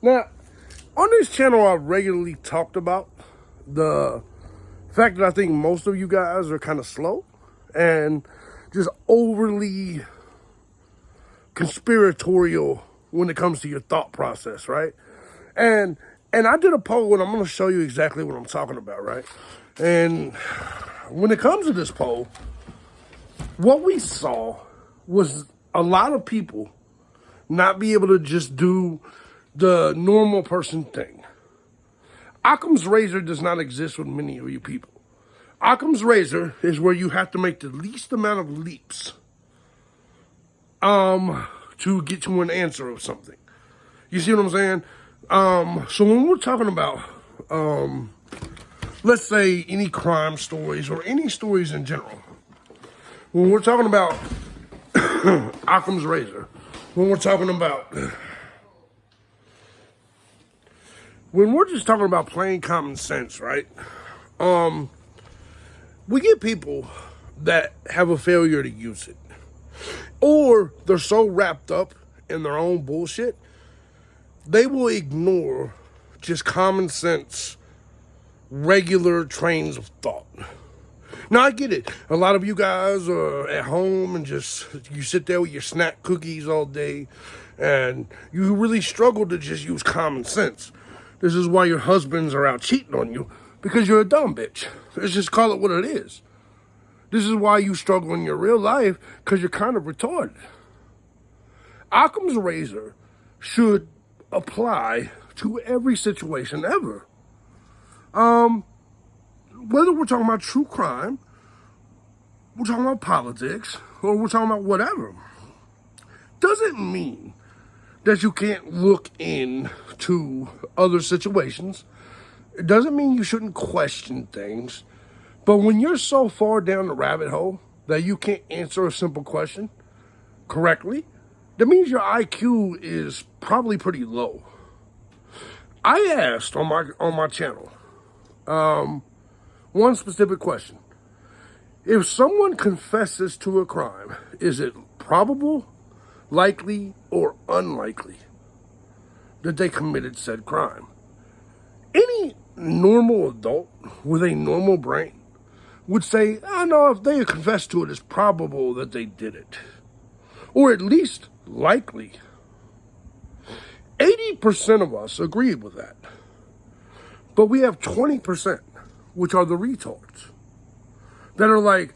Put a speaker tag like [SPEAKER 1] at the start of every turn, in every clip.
[SPEAKER 1] Now, on this channel, I've regularly talked about the fact that I think most of you guys are kind of slow and just overly conspiratorial when it comes to your thought process, right? And I did a poll, and I'm going to show you exactly what I'm talking about, right? And when it comes to this poll, what we saw was a lot of people not be able to just do the normal person thing. Occam's razor does not exist with many of you people. Occam's razor is where you have to make the least amount of leaps to get to an answer of something. You see what I'm saying? So when we're talking about, let's say, any crime stories or any stories in general, when we're talking about Occam's razor, when we're talking about, when we're just talking about plain common sense, right? We get people that have a failure to use it. Or they're so wrapped up in their own bullshit, they will ignore just common sense, regular trains of thought. Now, I get it. A lot of you guys are at home and just, you sit there with your snack cookies all day, and you really struggle to just use common sense. This is why your husbands are out cheating on you, because you're a dumb bitch. Let's just call it what it is. This is why you struggle in your real life, because you're kind of retarded. Occam's razor should apply to every situation ever. Whether we're talking about true crime, we're talking about politics, or we're talking about whatever, doesn't mean that you can't look into other situations. It doesn't mean you shouldn't question things. But when you're so far down the rabbit hole that you can't answer a simple question correctly, that means your IQ is probably pretty low. I asked on my channel one specific question. If someone confesses to a crime, is it probable, likely, or unlikely that they committed said crime? Any normal adult with a normal brain would say, I know if they confessed to it, it's probable that they did it. Or at least likely. 80% of us agreed with that. But we have 20%, which are the retards, that are like,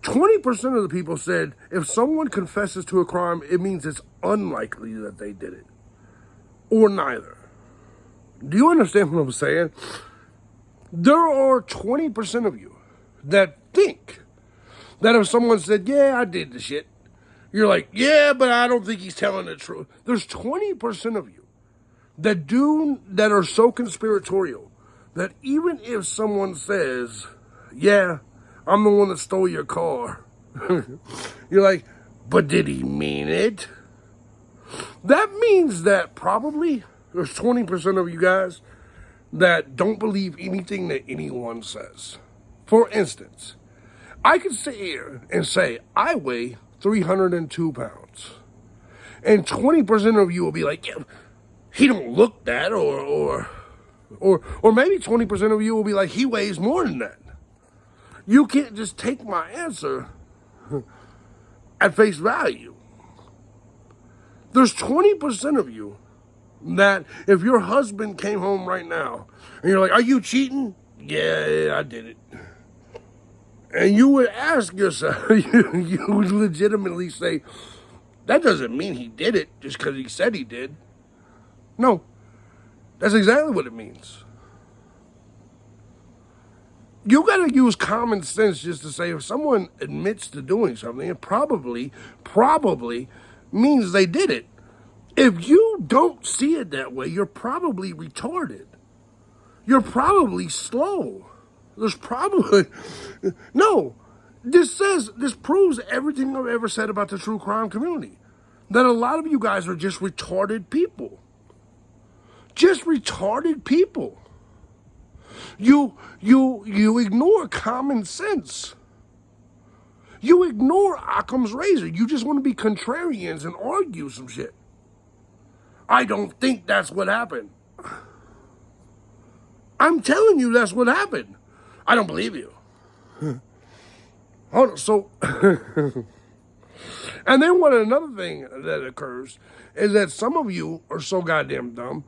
[SPEAKER 1] 20% of the people said, if someone confesses to a crime, it means it's unlikely that they did it. Or neither. Do you understand what I'm saying? There are 20% of you that think that if someone said, yeah, I did the shit, you're like, yeah, but I don't think he's telling the truth. There's 20% of you that are so conspiratorial that even if someone says, yeah, I'm the one that stole your car, you're like, but did he mean it? That means that probably there's 20% of you guys that don't believe anything that anyone says. For instance, I could sit here and say, I weigh 302 pounds. And 20% of you will be like, yeah, he don't look that, or maybe 20% of you will be like, he weighs more than that. You can't just take my answer at face value. There's 20% of you that if your husband came home right now and you're like, are you cheating? Yeah, I did it. And you would ask yourself, you would legitimately say, that doesn't mean he did it just because he said he did. No, that's exactly what it means. You got to use common sense just to say if someone admits to doing something, it probably means they did it. If you don't see it that way, you're probably retarded. You're probably slow. There's probably, no, this proves everything I've ever said about the true crime community. That a lot of you guys are just retarded people. Just retarded people. You ignore common sense. You ignore Occam's razor. You just want to be contrarians and argue some shit. I don't think that's what happened. I'm telling you that's what happened. I don't believe you. Hold on, so, and then another thing that occurs is that some of you are so goddamn dumb,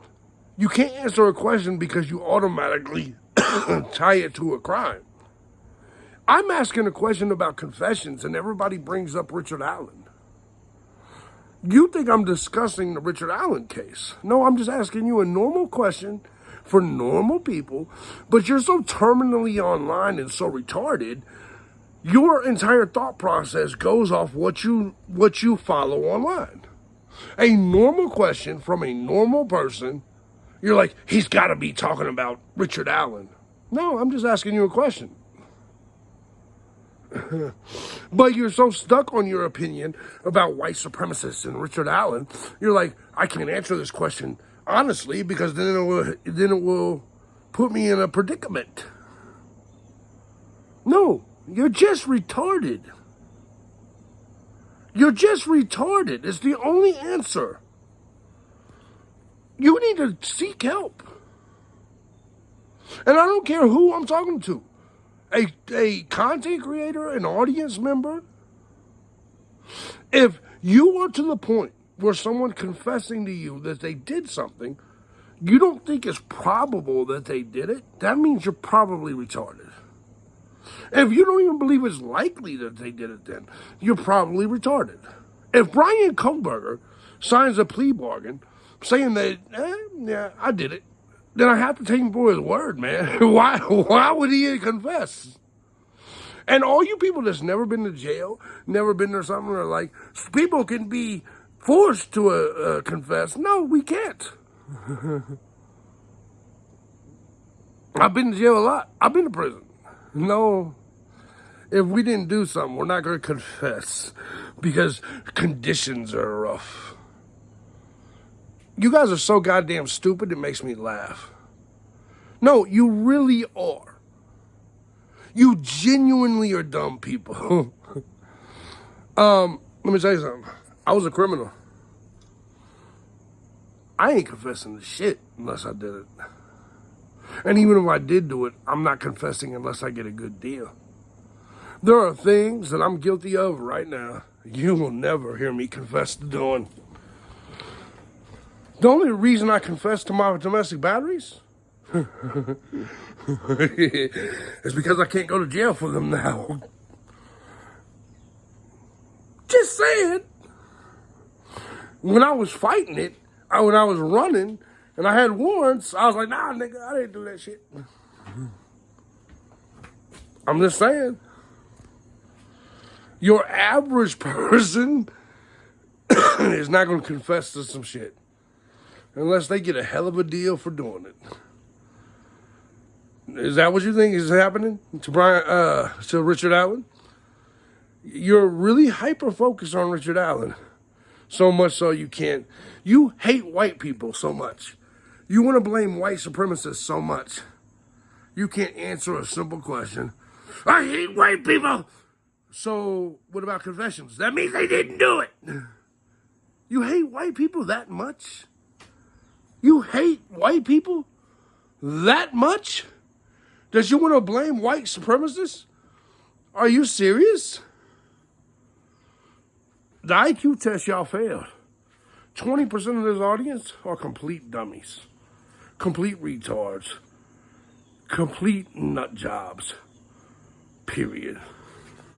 [SPEAKER 1] you can't answer a question because you automatically tie it to a crime. I'm asking a question about confessions and everybody brings up Richard Allen. You think I'm discussing the Richard Allen case. No, I'm just asking you a normal question for normal people, but you're so terminally online and so retarded, your entire thought process goes off what you follow online. A normal question from a normal person, you're like, he's got to be talking about Richard Allen. No, I'm just asking you a question. But you're so stuck on your opinion about white supremacists and Richard Allen, you're like, I can't answer this question honestly because then it will put me in a predicament. No, you're just retarded. You're just retarded. It's the only answer. You need to seek help. And I don't care who I'm talking to. A content creator, an audience member. If you are to the point where someone confessing to you that they did something, you don't think it's probable that they did it, that means you're probably retarded. If you don't even believe it's likely that they did it then, you're probably retarded. If Brian Kohlberger signs a plea bargain saying that, yeah, I did it, then I have to take him for his word, man. Why would he confess? And all you people that's never been to jail, never been to something, are like, people can be forced to confess. No, we can't. I've been to jail a lot. I've been to prison. No, if we didn't do something, we're not going to confess because conditions are rough. You guys are so goddamn stupid, it makes me laugh. No, you really are. You genuinely are dumb people. Let me tell you something. I was a criminal. I ain't confessing to shit unless I did it. And even if I did do it, I'm not confessing unless I get a good deal. There are things that I'm guilty of right now. You will never hear me confess to doing. The only reason I confess to my domestic batteries is because I can't go to jail for them now. Just saying. When I was fighting it, when I was running, and I had warrants, I was like, nah, nigga, I didn't do that shit. I'm just saying. Your average person is not going to confess to some shit unless they get a hell of a deal for doing it. Is that what you think is happening to Richard Allen? You're really hyper-focused on Richard Allen. So much so you hate white people so much. You want to blame white supremacists so much. You can't answer a simple question. I hate white people. So what about confessions? That means they didn't do it. You hate white people that much? You hate white people that much? That you want to blame white supremacists? Are you serious? The IQ test y'all failed. 20% of this audience are complete dummies. Complete retards. Complete nut jobs. Period.